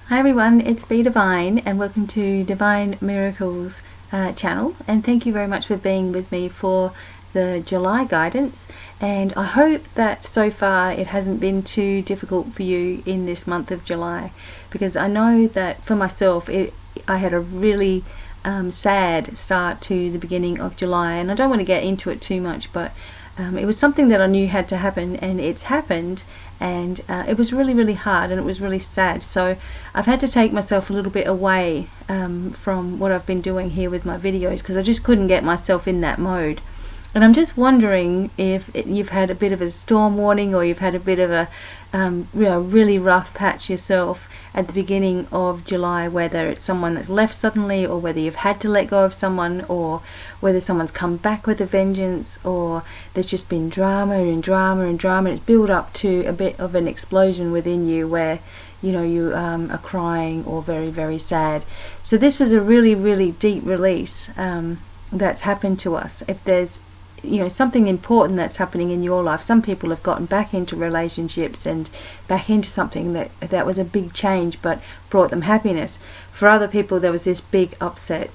Hi everyone, it's BDevine and welcome to Divine Miracles channel, and thank you very much for being with me for the July guidance. And I hope that so far it hasn't been too difficult for you in this month of July, because I know that for myself I had a really sad start to the beginning of July, and I don't want to get into it too much, but it was something that I knew had to happen, and it's happened. And it was really hard, and it was really sad. So I've had to take myself a little bit away from what I've been doing here with my videos, because I just couldn't get myself in that mode. And I'm just wondering if you've had a bit of a storm warning, or you've had a bit of a really rough patch yourself at the beginning of July, whether it's someone that's left suddenly, or whether you've had to let go of someone, or whether someone's come back with a vengeance, or there's just been drama and drama and drama, and it's built up to a bit of an explosion within you where you are crying or very sad. So this was a really deep release that's happened to us. If there's something important that's happening in your life, some people have gotten back into relationships and back into something that was a big change but brought them happiness. For other people, there was this big upset.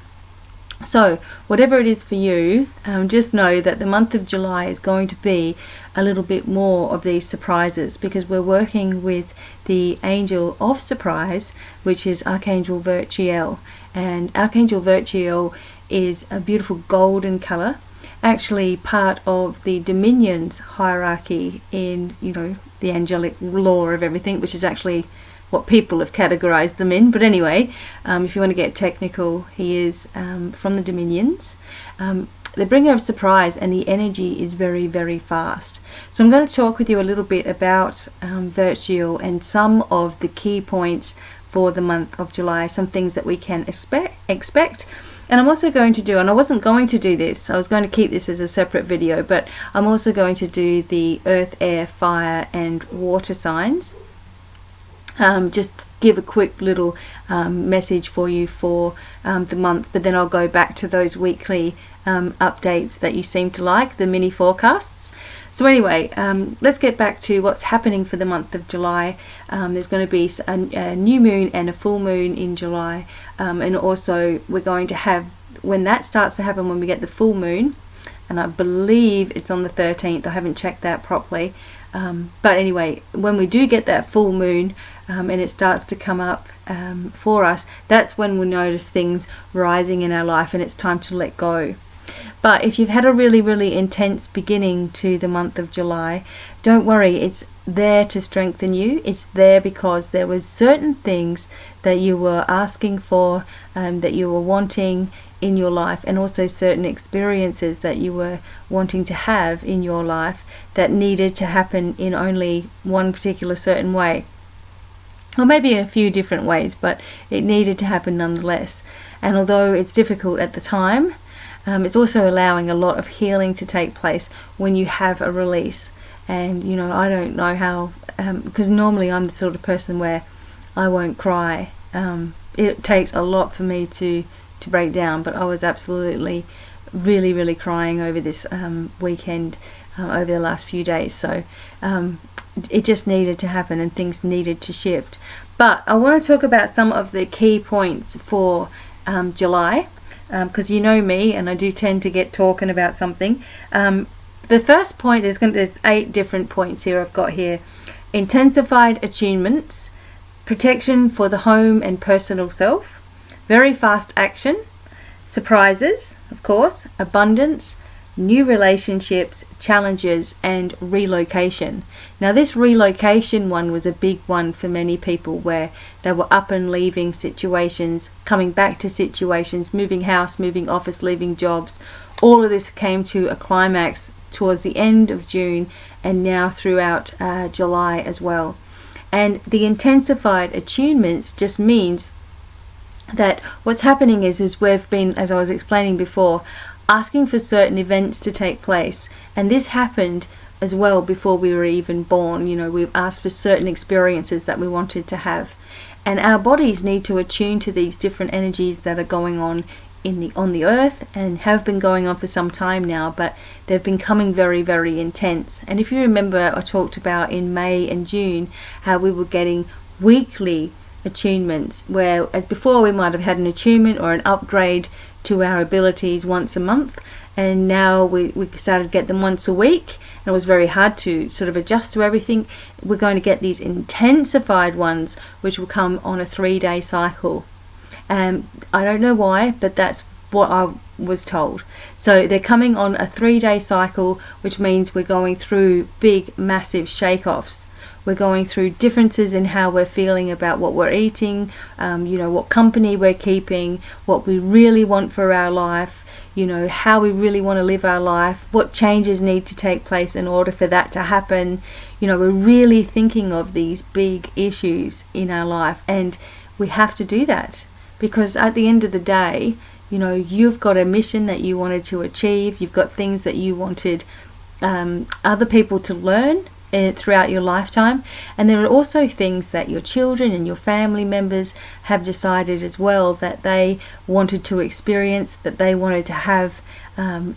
So whatever it is for you, just know that the month of July is going to be a little bit more of these surprises, because we're working with the angel of surprise, which is Archangel Virtuel. And Archangel Virtuel is a beautiful golden color, actually part of the dominions hierarchy in the angelic law of everything, which is actually what people have categorized them in. But anyway, if you want to get technical, he is from the dominions, the bringer of surprise, and the energy is very fast. So I'm going to talk with you a little bit about Virtual and some of the key points for the month of July, some things that we can expect. And I'm also going to do, and I wasn't going to do this, I was going to keep this as a separate video, but I'm also going to do the earth, air, fire and water signs. Just give a quick little message for you for the month, but then I'll go back to those weekly updates that you seem to like, the mini forecasts. So anyway, let's get back to what's happening for the month of July. There's going to be a new moon and a full moon in July, and also we're going to have, when that starts to happen, when we get the full moon, and I believe it's on the 13th, I haven't checked that properly, but anyway, when we do get that full moon and it starts to come up for us, that's when we'll notice things rising in our life, and it's time to let go. But if you've had a really intense beginning to the month of July, don't worry, it's there to strengthen you. It's there because there were certain things that you were asking for, that you were wanting in your life, and also certain experiences that you were wanting to have in your life that needed to happen in only one particular certain way. Or maybe in a few different ways, but it needed to happen nonetheless. And although it's difficult at the time, it's also allowing a lot of healing to take place when you have a release. And I don't know how, because normally I'm the sort of person where I won't cry. It takes a lot for me to break down, but I was absolutely really crying over this weekend, over the last few days. So it just needed to happen, and things needed to shift. But I want to talk about some of the key points for July, because you know me, and I do tend to get talking about something. The first point, there's 8 different points here I've got here. Intensified attunements, protection for the home and personal self, very fast action, surprises, of course, abundance, new relationships, challenges, and relocation. Now this relocation one was a big one for many people, where they were up and leaving situations, coming back to situations, moving house, moving office, leaving jobs. All of this came to a climax towards the end of June, and now throughout July as well. And the intensified attunements just means that what's happening is we've been, as I was explaining before, asking for certain events to take place, and this happened as well before we were even born. We've asked for certain experiences that we wanted to have, and our bodies need to attune to these different energies that are going on on the earth, and have been going on for some time now, but they've been coming very intense. And if you remember, I talked about in May and June how we were getting weekly attunements, where as before we might have had an attunement or an upgrade to our abilities once a month, and now we started to get them once a week, and it was very hard to sort of adjust to everything. We're going to get these intensified ones, which will come on a 3-day cycle. I don't know why, but that's what I was told. So they're coming on a 3-day cycle, which means we're going through big, massive shake-offs. We're going through differences in how we're feeling about what we're eating, what company we're keeping, what we really want for our life, how we really want to live our life, what changes need to take place in order for that to happen. We're really thinking of these big issues in our life, and we have to do that because at the end of the day, you've got a mission that you wanted to achieve. You've got things that you wanted other people to learn throughout your lifetime, and there are also things that your children and your family members have decided as well that they wanted to experience, that they wanted to have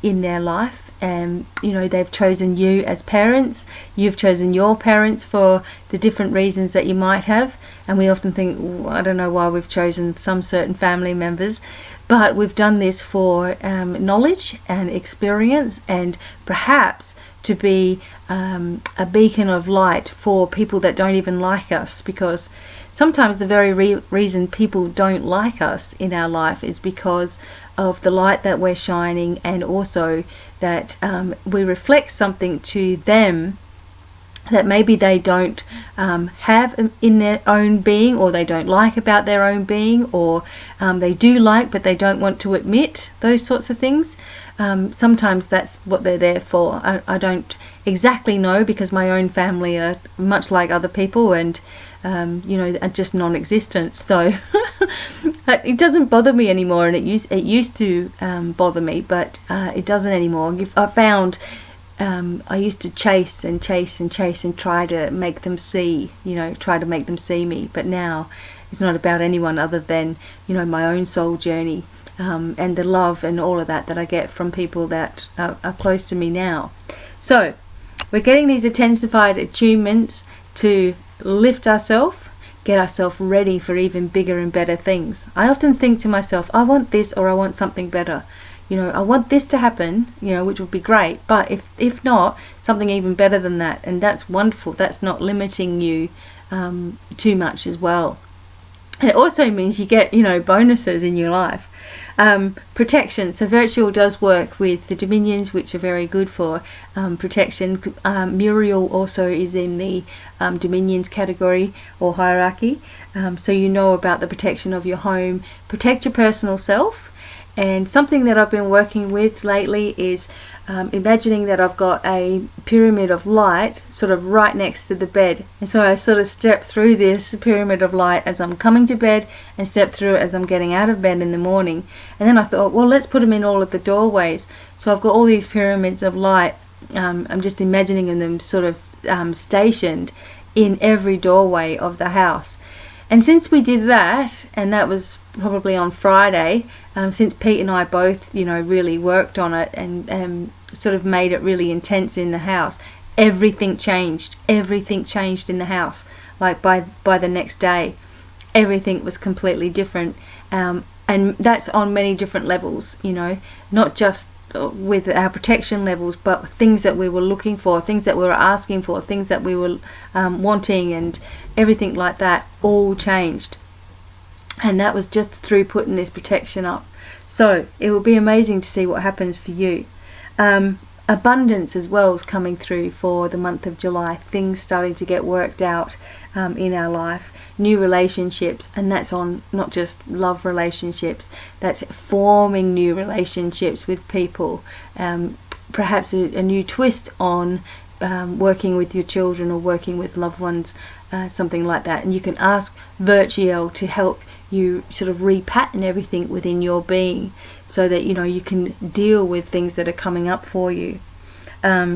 in their life. And they've chosen you as parents, you've chosen your parents for the different reasons that you might have, and we often think, I don't know why we've chosen some certain family members, but we've done this for knowledge and experience, and perhaps to be a beacon of light for people that don't even like us, because sometimes the very reason people don't like us in our life is because of the light that we're shining, and also that we reflect something to them that maybe they don't have in their own being, or they don't like about their own being, or they do like but they don't want to admit, those sorts of things. Sometimes that's what they're there for. I don't exactly know, because my own family are much like other people, and are just non-existent. So it doesn't bother me anymore, and it used to bother me, but it doesn't anymore. I found I used to chase and try to make them see, try to make them see me. But now it's not about anyone other than, my own soul journey, and the love and all of that I get from people that are close to me now. So we're getting these intensified attunements to lift ourselves, get ourselves ready for even bigger and better things. I often think to myself, I want this, or I want something better. I want this to happen, which would be great, but if not, something even better than that, and that's wonderful. That's not limiting you too much as well. And it also means you get, bonuses in your life. Protection. So virtual does work with the dominions, which are very good for protection. Muriel also is in the dominions category or hierarchy. So about the protection of your home. Protect your personal self. And something that I've been working with lately is imagining that I've got a pyramid of light sort of right next to the bed. And so I sort of step through this pyramid of light as I'm coming to bed, and step through it as I'm getting out of bed in the morning. And then I thought, well, let's put them in all of the doorways. So I've got all these pyramids of light. I'm just imagining them sort of stationed in every doorway of the house. And since we did that, and that was probably on Friday, since Pete and I both, really worked on it and sort of made it really intense in the house, everything changed. Everything changed in the house. Like by the next day, everything was completely different. And that's on many different levels, not just with our protection levels, but things that we were looking for, things that we were asking for, things that we were wanting, and everything like that all changed. And that was just through putting this protection up. So it will be amazing to see what happens for you. Abundance as well is coming through for the month of July. Things starting to get worked out in our life. New relationships, and that's on not just love relationships, that's forming new relationships with people. Perhaps a new twist on working with your children or working with loved ones, something like that. And you can ask Virtual to help you sort of repattern everything within your being, so that you can deal with things that are coming up for you.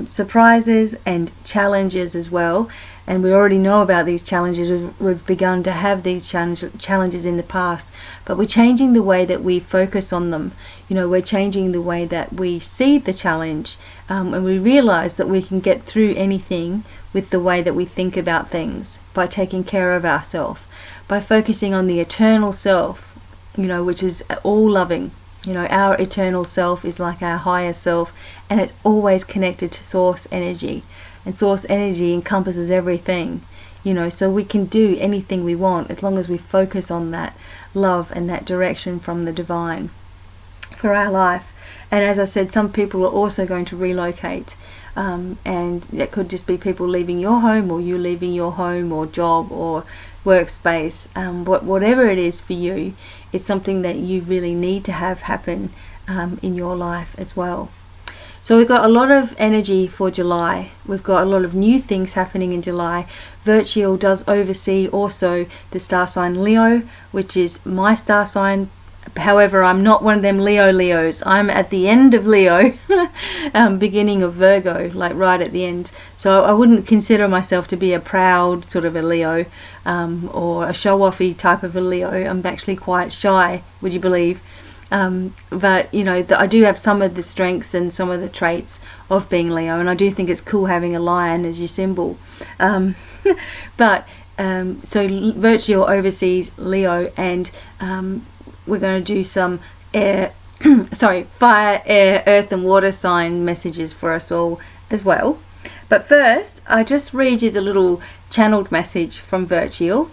Surprises and challenges as well. and we already know about these challenges. We've begun to have these challenges in the past, but we're changing the way that we focus on them. We're changing the way that we see the challenge, and we realize that we can get through anything with the way that we think about things, by taking care of ourselves, by focusing on the eternal self, which is all loving. Our eternal self is like our higher self, and it's always connected to source energy, and source energy encompasses everything. So we can do anything we want as long as we focus on that love and that direction from the divine for our life. And as I said, some people are also going to relocate, and that could just be people leaving your home, or you leaving your home or job or workspace. Whatever it is for you, it's something that you really need to have happen in your life as well. So we've got a lot of energy for July. We've got a lot of new things happening in July. Virtual does oversee also the star sign Leo, which is my star sign. However, I'm not one of them Leos. I'm at the end of Leo, beginning of Virgo, like right at the end. So I wouldn't consider myself to be a proud sort of a Leo, or a show-offy type of a Leo. I'm actually quite shy, would you believe? But I do have some of the strengths and some of the traits of being Leo, and I do think it's cool having a lion as your symbol. So Virtual oversees Leo, and we're going to do some fire, air, earth and water sign messages for us all as well. But first, I just read you the little channeled message from Virtual.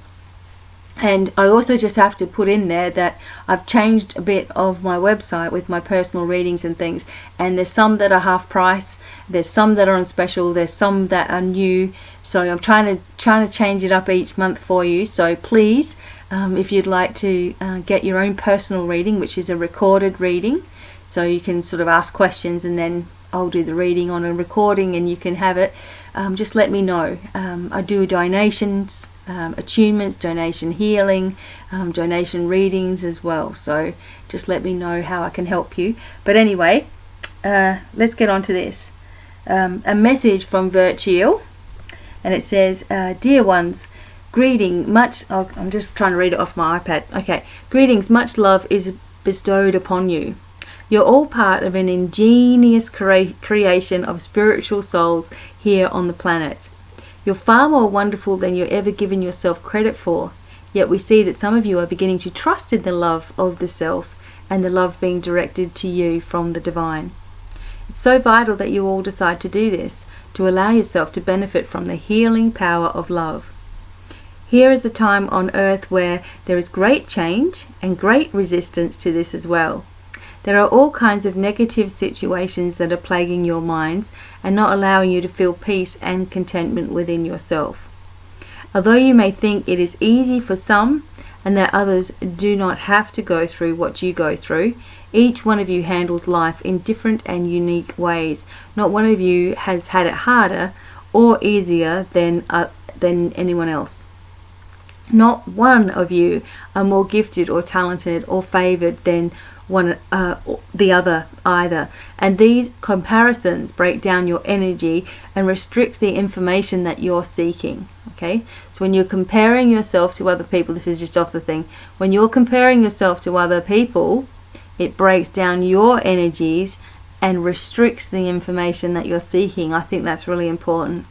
And I also just have to put in there that I've changed a bit of my website with my personal readings and things, and there's some that are half price, there's some that are on special, there's some that are new. So I'm trying to change it up each month for you. So please, if you'd like to get your own personal reading, which is a recorded reading, so you can sort of ask questions and then I'll do the reading on a recording and you can have it, just let me know. I do donations, attunements, donation healing, donation readings as well, so just let me know how I can help you. But anyway, let's get on to this. A message from Virtual, and it says, dear ones, I'm just trying to read it off my iPad. Okay, greetings, much love is bestowed upon you. You're all part of an ingenious creation of spiritual souls here on the planet. You're far more wonderful than you're ever given yourself credit for, yet we see that some of you are beginning to trust in the love of the self and the love being directed to you from the divine. It's so vital that you all decide to do this, to allow yourself to benefit from the healing power of love. Here is a time on earth where there is great change and great resistance to this as well. There are all kinds of negative situations that are plaguing your minds and not allowing you to feel peace and contentment within yourself. Although you may think it is easy for some and that others do not have to go through what you go through, each one of you handles life in different and unique ways. Not one of you has had it harder or easier than anyone else. Not one of you are more gifted or talented or favored than the other either, and these comparisons break down your energy and restrict the information that you're seeking. Okay, so when you're comparing yourself to other people, this is just off the thing, when you're comparing yourself to other people, it breaks down your energies and restricts the information that you're seeking. I think that's really important.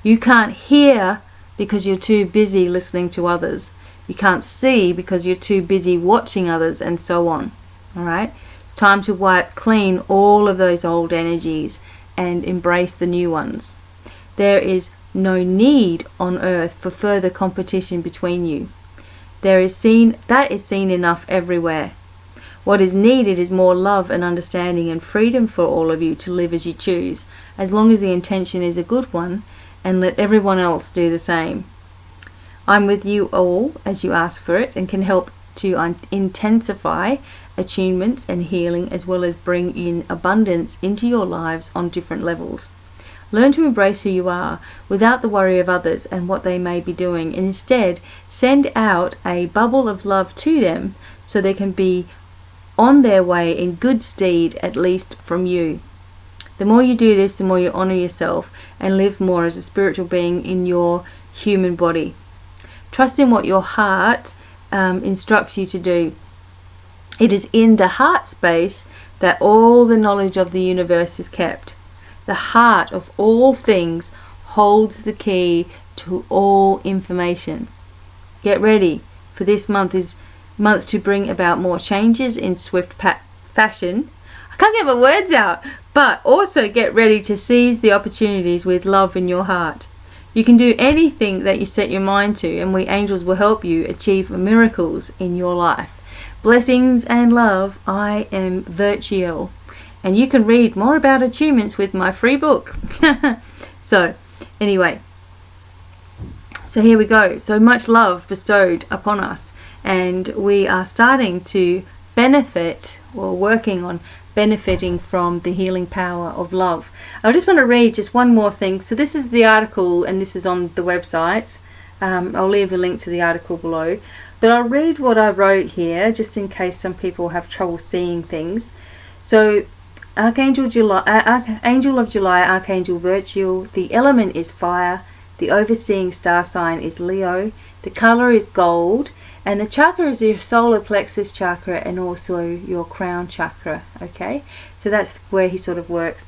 You can't hear because you're too busy listening to others. You can't see because you're too busy watching others, and so on. Alright, it's time to wipe clean all of those old energies and embrace the new ones. There is no need on earth for further competition between you. That is seen enough everywhere. What is needed is more love and understanding and freedom for all of you to live as you choose, as long as the intention is a good one, and let everyone else do the same. I'm with you all as you ask for it, and can help to intensify attunements and healing, as well as bring in abundance into your lives on different levels. Learn to embrace who you are without the worry of others and what they may be doing, and instead send out a bubble of love to them so they can be on their way in good stead, at least from you. The more you do this, the more you honor yourself and live more as a spiritual being in your human body. Trust in what your heart instructs you to do. It is in the heart space that all the knowledge of the universe is kept. The heart of all things holds the key to all information. Get ready, for this month to bring about more changes in swift fashion. I can't get my words out, but also get ready to seize the opportunities with love in your heart. You can do anything that you set your mind to, and we angels will help you achieve miracles in your life. Blessings and love. I am Virtual, and you can read more about attunements with my free book. So anyway, so here we go. So much love bestowed upon us, and we are starting to benefit, or working on benefiting from the healing power of love. I just want to read just one more thing. So this is the article, and this is on the website. I'll leave a link to the article below, but I'll read what I wrote here just in case some people have trouble seeing things. So Angel of July, Archangel Virtual. The element is fire. The overseeing star sign is Leo. The color is gold. And the chakra is your solar plexus chakra and also your crown chakra. Okay, so that's where he sort of works.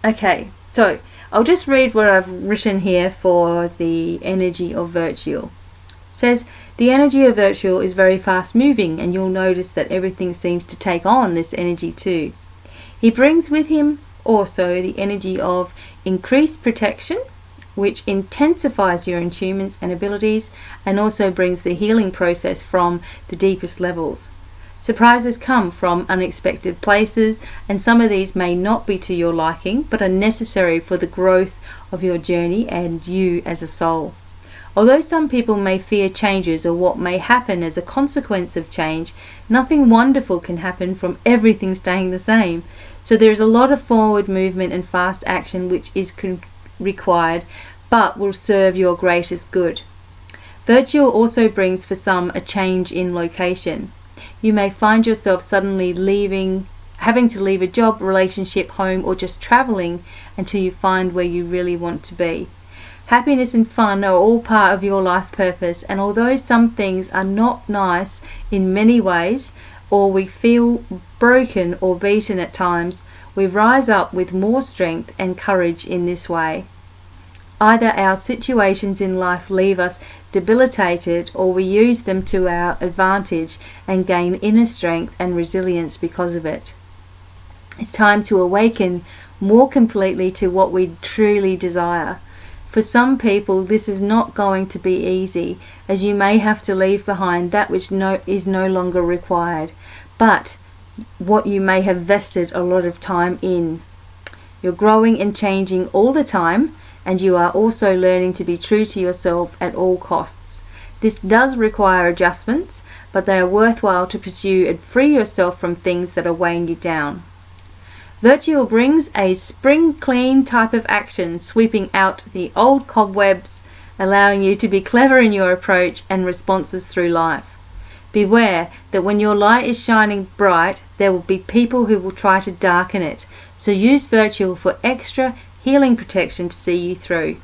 Okay, so I'll just read what I've written here for the energy of Virtual. It says, the energy of Virtual is very fast moving, and you'll notice that everything seems to take on this energy too. He brings with him also the energy of increased protection, which intensifies your attunements and abilities, and also brings the healing process from the deepest levels. Surprises come from unexpected places, and some of these may not be to your liking, but are necessary for the growth of your journey and you as a soul. Although some people may fear changes or what may happen as a consequence of change, nothing wonderful can happen from everything staying the same. So there is a lot of forward movement and fast action which is required, but will serve your greatest good. Virtual also brings for some a change in location. You may find yourself suddenly having to leave a job, relationship, home, or just traveling until you find where you really want to be. Happiness and fun are all part of your life purpose, and although some things are not nice in many ways, or we feel broken or beaten at times, we rise up with more strength and courage in this way. Either our situations in life leave us debilitated, or we use them to our advantage and gain inner strength and resilience because of it. It's time to awaken more completely to what we truly desire. For some people, this is not going to be easy, as you may have to leave behind that which is no longer required, but what you may have vested a lot of time in. You're growing and changing all the time, and you are also learning to be true to yourself at all costs. This does require adjustments, but they are worthwhile to pursue and free yourself from things that are weighing you down. Virtual brings a spring clean type of action, sweeping out the old cobwebs, allowing you to be clever in your approach and responses through life. Beware that when your light is shining bright, there will be people who will try to darken it, so use Virtual for extra healing protection to see you through.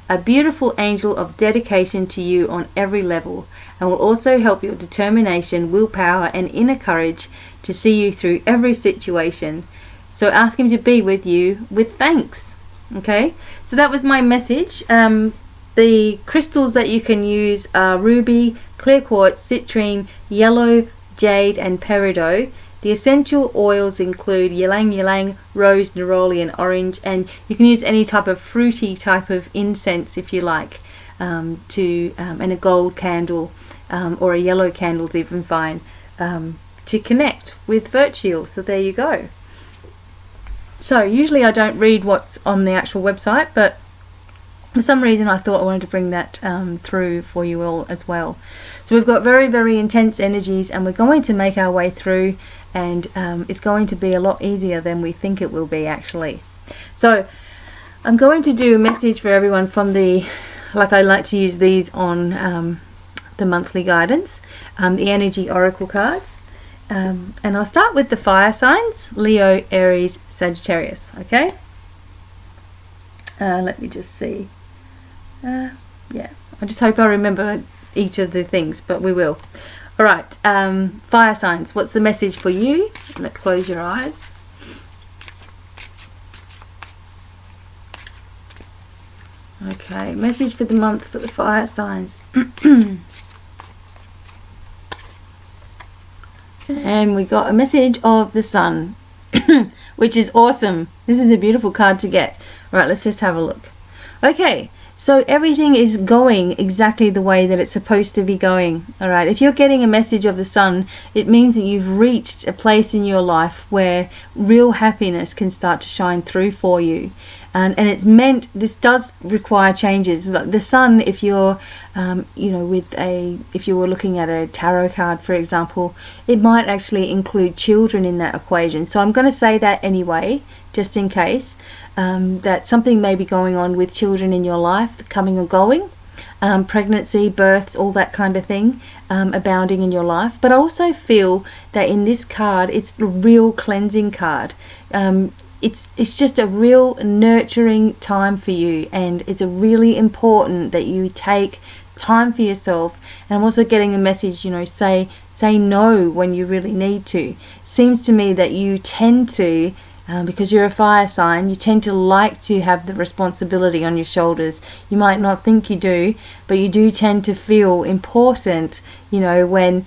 A beautiful angel of dedication to you on every level, and will also help your determination, willpower, and inner courage to see you through every situation. So ask him to be with you with thanks. Okay, so that was my message. The crystals that you can use are ruby, clear quartz, citrine, yellow, jade, and peridot. The essential oils include ylang ylang, rose, neroli, and orange, and you can use any type of fruity type of incense if you like, and a gold candle or a yellow candle is even fine, to connect with Virtual. So there you go. So usually I don't read what's on the actual website, but for some reason I thought I wanted to bring that through for you all as well. So we've got very, very intense energies, and we're going to make our way through, and it's going to be a lot easier than we think it will be actually. So I'm going to do a message for everyone from like I like to use these on the monthly guidance, the energy oracle cards. And I'll start with the fire signs: Leo, Aries, Sagittarius. Okay, let me just see. Yeah, I just hope I remember each of the things, but we will. All right, fire signs, what's the message for you? Let's close your eyes. Okay, message for the month for the fire signs. And we got a message of the sun, which is awesome. This is a beautiful card to get. All right, let's just have a look. Okay, so everything is going exactly the way that it's supposed to be going. All right, if you're getting a message of the sun, it means that you've reached a place in your life where real happiness can start to shine through for you. And it's meant, this does require changes. Like the sun, if you're, if you were looking at a tarot card, for example, it might actually include children in that equation. So I'm going to say that anyway, just in case, that something may be going on with children in your life, coming or going, pregnancy, births, all that kind of thing, abounding in your life. But I also feel that in this card, it's a real cleansing card. It's just a real nurturing time for you, and it's a really important that you take time for yourself. And I'm also getting a message, say no when you really need to. Seems to me that you tend to, because you're a fire sign, you tend to like to have the responsibility on your shoulders. You might not think you do, but you do tend to feel important, when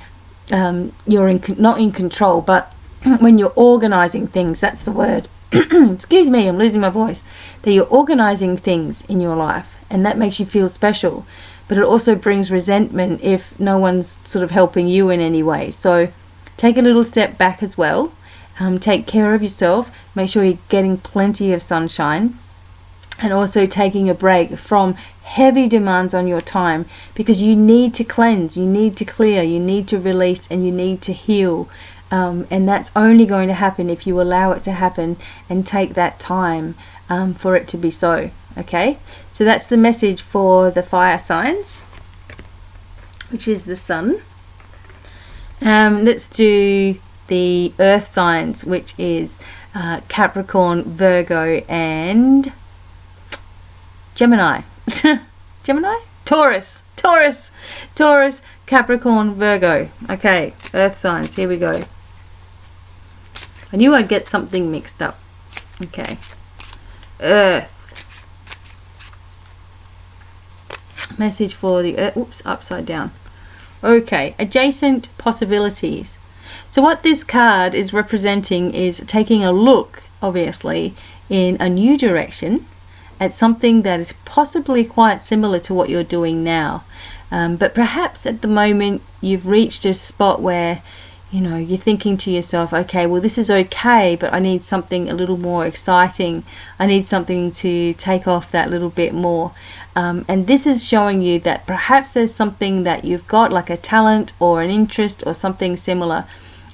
you're not in control, but when you're organizing things. That's the word. Excuse me, I'm losing my voice. That you're organizing things in your life, and that makes you feel special. But it also brings resentment if no one's sort of helping you in any way. So take a little step back as well. Take care of yourself. Make sure you're getting plenty of sunshine, and also taking a break from heavy demands on your time, because you need to cleanse, you need to clear, you need to release, and you need to heal. And that's only going to happen if you allow it to happen and take that time for it to be so. Okay, so that's the message for the fire signs, which is the sun. Let's do the earth signs, which is Capricorn, Virgo, and Gemini. Gemini? Taurus, Capricorn, Virgo. Okay, earth signs, here we go. I knew I'd get something mixed up. Okay, earth. Message for the earth. Oops, upside down. Okay, adjacent possibilities. So what this card is representing is taking a look, obviously, in a new direction at something that is possibly quite similar to what you're doing now. But perhaps at the moment you've reached a spot where you're thinking to yourself, okay, well, this is okay, but I need something a little more exciting. I need something to take off that little bit more. And this is showing you that perhaps there's something that you've got, like a talent or an interest or something similar,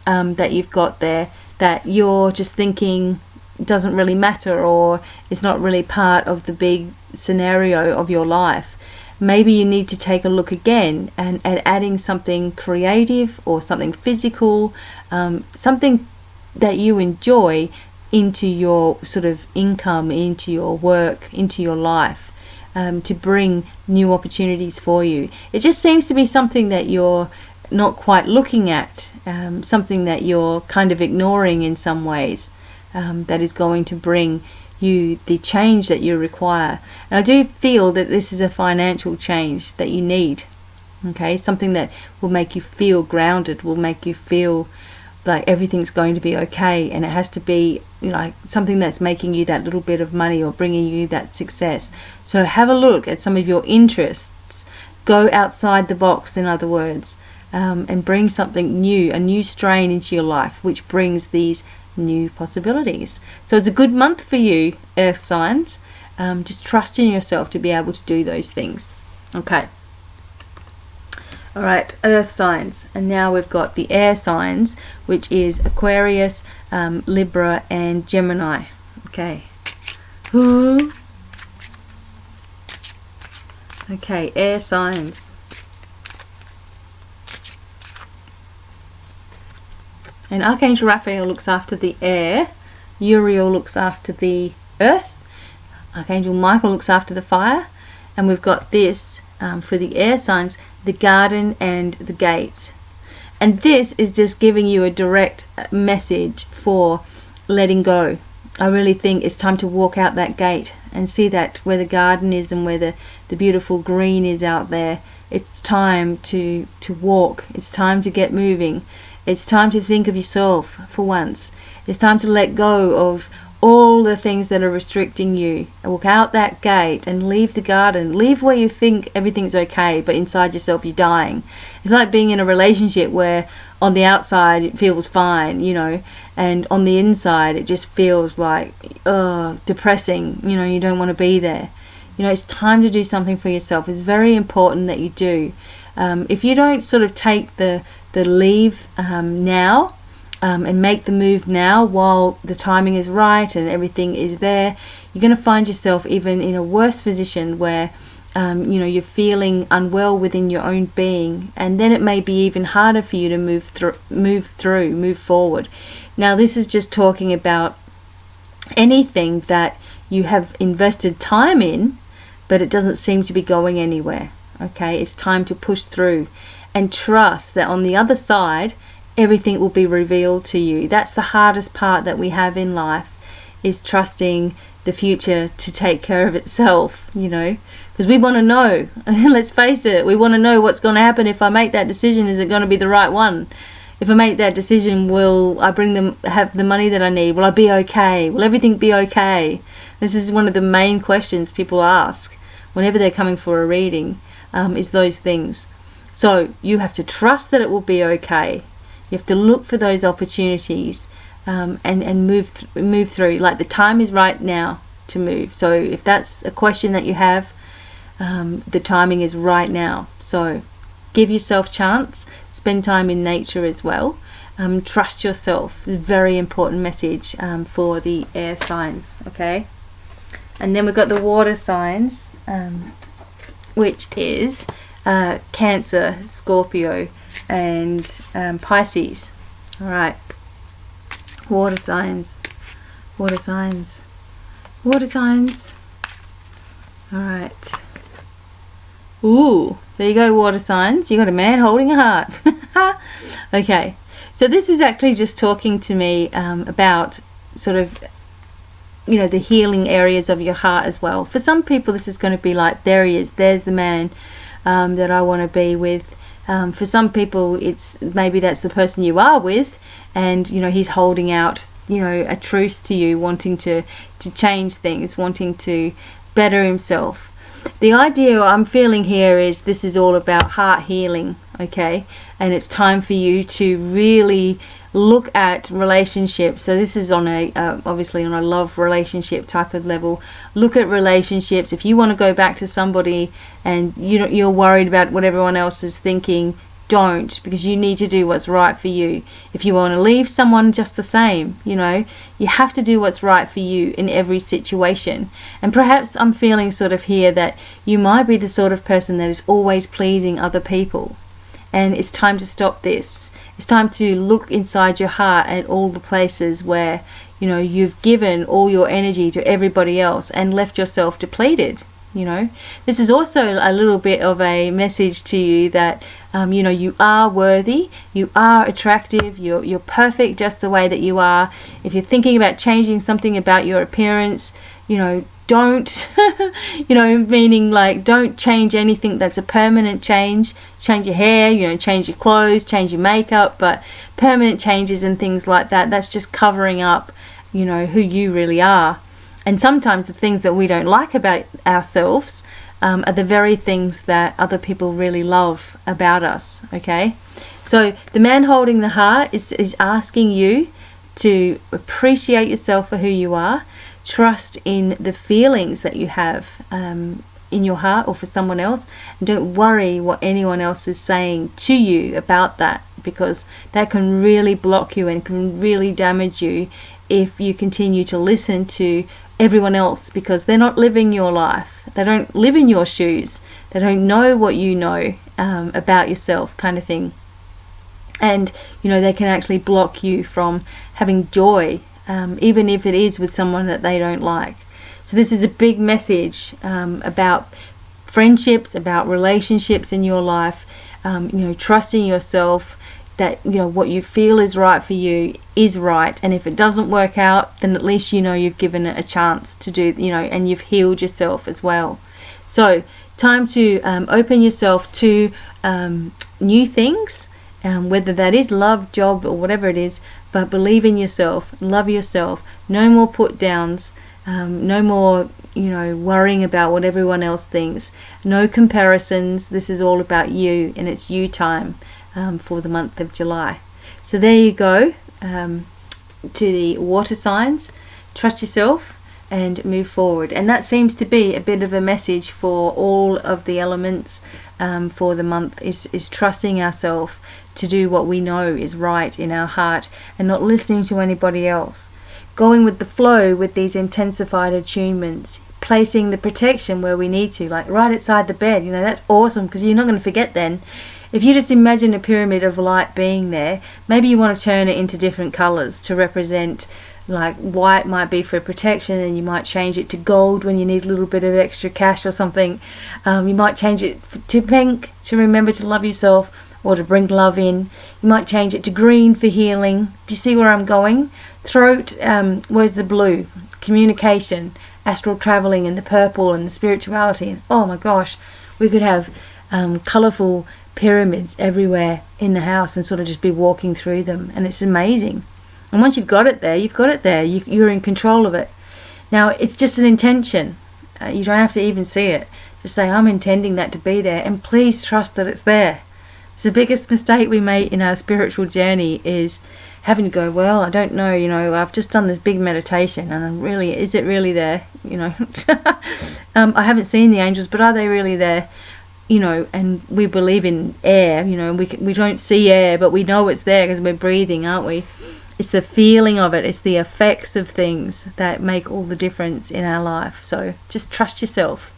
that you've got there that you're just thinking doesn't really matter, or it's not really part of the big scenario of your life. Maybe you need to take a look again and at adding something creative or something physical, something that you enjoy into your sort of income, into your work, into your life, to bring new opportunities for you. It just seems to be something that you're not quite looking at, something that you're kind of ignoring in some ways, that is going to bring you the change that you require. And I do feel that this is a financial change that you need. Okay, something that will make you feel grounded, will make you feel like everything's going to be okay, and it has to be something that's making you that little bit of money or bringing you that success. So have a look at some of your interests, go outside the box, in other words, and bring something new, a new strain into your life, which brings these new possibilities. So it's a good month for you, earth signs. Just trust in yourself to be able to do those things. Okay. All right, earth signs. And now we've got the air signs, which is Aquarius, Libra, and Gemini. Okay. Ooh. Okay, air signs. And Archangel Raphael looks after the air, Uriel looks after the earth, Archangel Michael looks after the fire, and we've got this for the air signs, the garden and the gate. And this is just giving you a direct message for letting go. I really think it's time to walk out that gate and see that where the garden is and where the beautiful green is out there. It's time to walk. It's time to get moving. It's time to think of yourself for once. It's time to let go of all the things that are restricting you. Walk out that gate and leave the garden. Leave where you think everything's okay, but inside yourself you're dying. It's like being in a relationship where on the outside it feels fine, you know, and on the inside it just feels like depressing. You know, you don't want to be there. You know, it's time to do something for yourself. It's very important that you do. If you don't sort of take the leave now, and make the move now while the timing is right and everything is there, you're going to find yourself even in a worse position where you know, you're feeling unwell within your own being, and then it may be even harder for you to move forward. Now this is just talking about anything that you have invested time in, but it doesn't seem to be going anywhere. Okay, it's time to push through and trust that on the other side everything will be revealed to you. That's the hardest part that we have in life, is trusting the future to take care of itself, you know, because we want to know. Let's face it, we want to know what's going to happen. If I make that decision, is it going to be the right one? If I make that decision, will I have the money that I need? Will I be okay? Will everything be okay? This is one of the main questions people ask whenever they're coming for a reading, is those things. So you have to trust that it will be okay. You have to look for those opportunities and move through. Like, the time is right now to move. So if that's a question that you have, the timing is right now. So give yourself chance. Spend time in nature as well. Trust yourself. It's a very important message for the air signs. Okay. And then we've got the water signs, which is Cancer, Scorpio, and Pisces. All right, water signs. All right. Ooh, there you go, water signs. You got a man holding a heart. Okay, so this is actually just talking to me about sort of, you know, the healing areas of your heart as well. For some people, this is going to be like, there he is, there's the man that I want to be with. For some people, it's maybe that's the person you are with, and you know, he's holding out, you know, a truce to you, wanting to change things, wanting to better himself. The idea I'm feeling here is this is all about heart healing, okay? And it's time for you to really look at relationships. So this is on a obviously on a love relationship type of level. Look at relationships. If you want to go back to somebody and you're worried about what everyone else is thinking, don't, because you need to do what's right for you. If you want to leave someone, just the same, you know, you have to do what's right for you in every situation. And perhaps I'm feeling sort of here that you might be the sort of person that is always pleasing other people, and it's time to stop this. It's time to look inside your heart at all the places where, you know, you've given all your energy to everybody else and left yourself depleted. You know, this is also a little bit of a message to you that you know, you are worthy, you are attractive, you're perfect just the way that you are. If you're thinking about changing something about your appearance, you know, don't you know, meaning like, don't change anything that's a permanent change. Change your hair, you know, change your clothes, change your makeup, but permanent changes and things like that, that's just covering up, you know, who you really are. And sometimes the things that we don't like about ourselves are the very things that other people really love about us, okay? So the man holding the heart is asking you to appreciate yourself for who you are, trust in the feelings that you have in your heart or for someone else, and don't worry what anyone else is saying to you about that, because that can really block you and can really damage you if you continue to listen to everyone else, because they're not living your life. They don't live in your shoes. They don't know what you know about yourself, kind of thing. And you know, they can actually block you from having joy, even if it is with someone that they don't like. So this is a big message about friendships, about relationships in your life, trusting yourself that, what you feel is right for you is right. And if it doesn't work out, then at least you've given it a chance to do, and you've healed yourself as well. So time to open yourself to new things, whether that is love, job, or whatever it is. But believe in yourself, love yourself. No more put downs, no more worrying about what everyone else thinks. No comparisons. This is all about you, and it's you time for the month of July. So there you go, to the water signs. Trust yourself and move forward. And that seems to be a bit of a message for all of the elements for the month, is trusting ourselves to do what we know is right in our heart and not listening to anybody else. Going with the flow with these intensified attunements, placing the protection where we need to, like right outside the bed. That's awesome, because you're not going to forget then. If you just imagine a pyramid of light being there, maybe you want to turn it into different colors to represent, like white might be for protection, and you might change it to gold when you need a little bit of extra cash or something. You might change it to pink to remember to love yourself or to bring love in. You might change it to green for healing. Do you see where I'm going? Throat, where's the blue? Communication, astral traveling, and the purple, and the spirituality. And oh my gosh, we could have colourful pyramids everywhere in the house and sort of just be walking through them, and it's amazing. And once you've got it there, you've got it there. You're in control of it. Now, it's just an intention. You don't have to even see it. Just say, I'm intending that to be there, and please trust that it's there. It's the biggest mistake we make in our spiritual journey, is having to go, well, I don't know, I've just done this big meditation, and is it really there? I haven't seen the angels, but are they really there? And we believe in air, we don't see air, but we know it's there because we're breathing, aren't we? It's the feeling of it, it's the effects of things that make all the difference in our life. So just trust yourself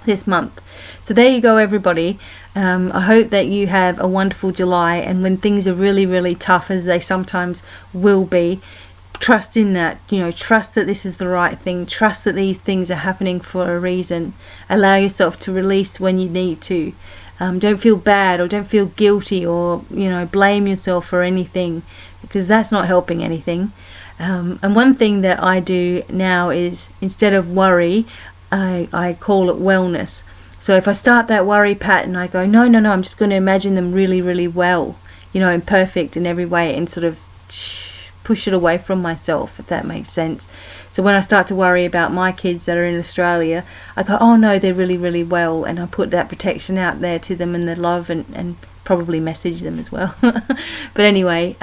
this month. So there you go, everybody. I hope that you have a wonderful July, and when things are really, really tough, as they sometimes will be, trust in that. Trust that this is the right thing. Trust that these things are happening for a reason. Allow yourself to release when you need to. Don't feel bad, or don't feel guilty, or blame yourself for anything, because that's not helping anything. And one thing that I do now is, instead of worry, I call it wellness. So if I start that worry pattern, I go, no, I'm just going to imagine them really, really well, and perfect in every way, and sort of push it away from myself, if that makes sense. So when I start to worry about my kids that are in Australia, I go, oh no, they're really, really well, and I put that protection out there to them, and the love, and probably message them as well. But anyway,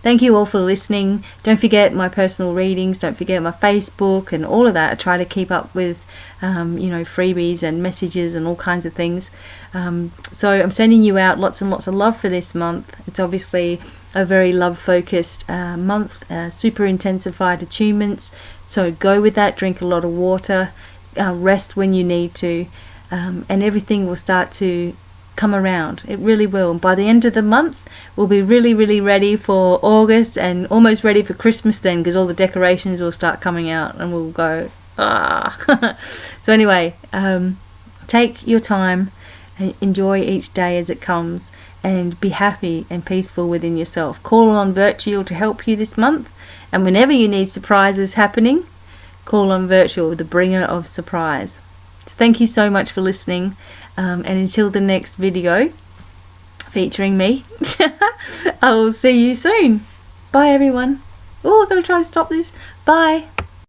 thank you all for listening. Don't forget my personal readings. Don't forget my Facebook and all of that. I try to keep up with freebies and messages and all kinds of things. So I'm sending you out lots and lots of love for this month. It's obviously a very love focused month, super intensified attunements. So go with that, drink a lot of water, rest when you need to, and everything will start to come around. It really will. And by the end of the month, we'll be really, really ready for August, and almost ready for Christmas then, because all the decorations will start coming out, and we'll go, ah. So anyway, take your time and enjoy each day as it comes, and be happy and peaceful within yourself. Call on Virtual to help you this month, and whenever you need surprises happening, call on Virtual, the bringer of surprise. So thank you so much for listening, and until the next video featuring me, I will see you soon. Bye everyone. Oh, I've got to try to stop this. Bye.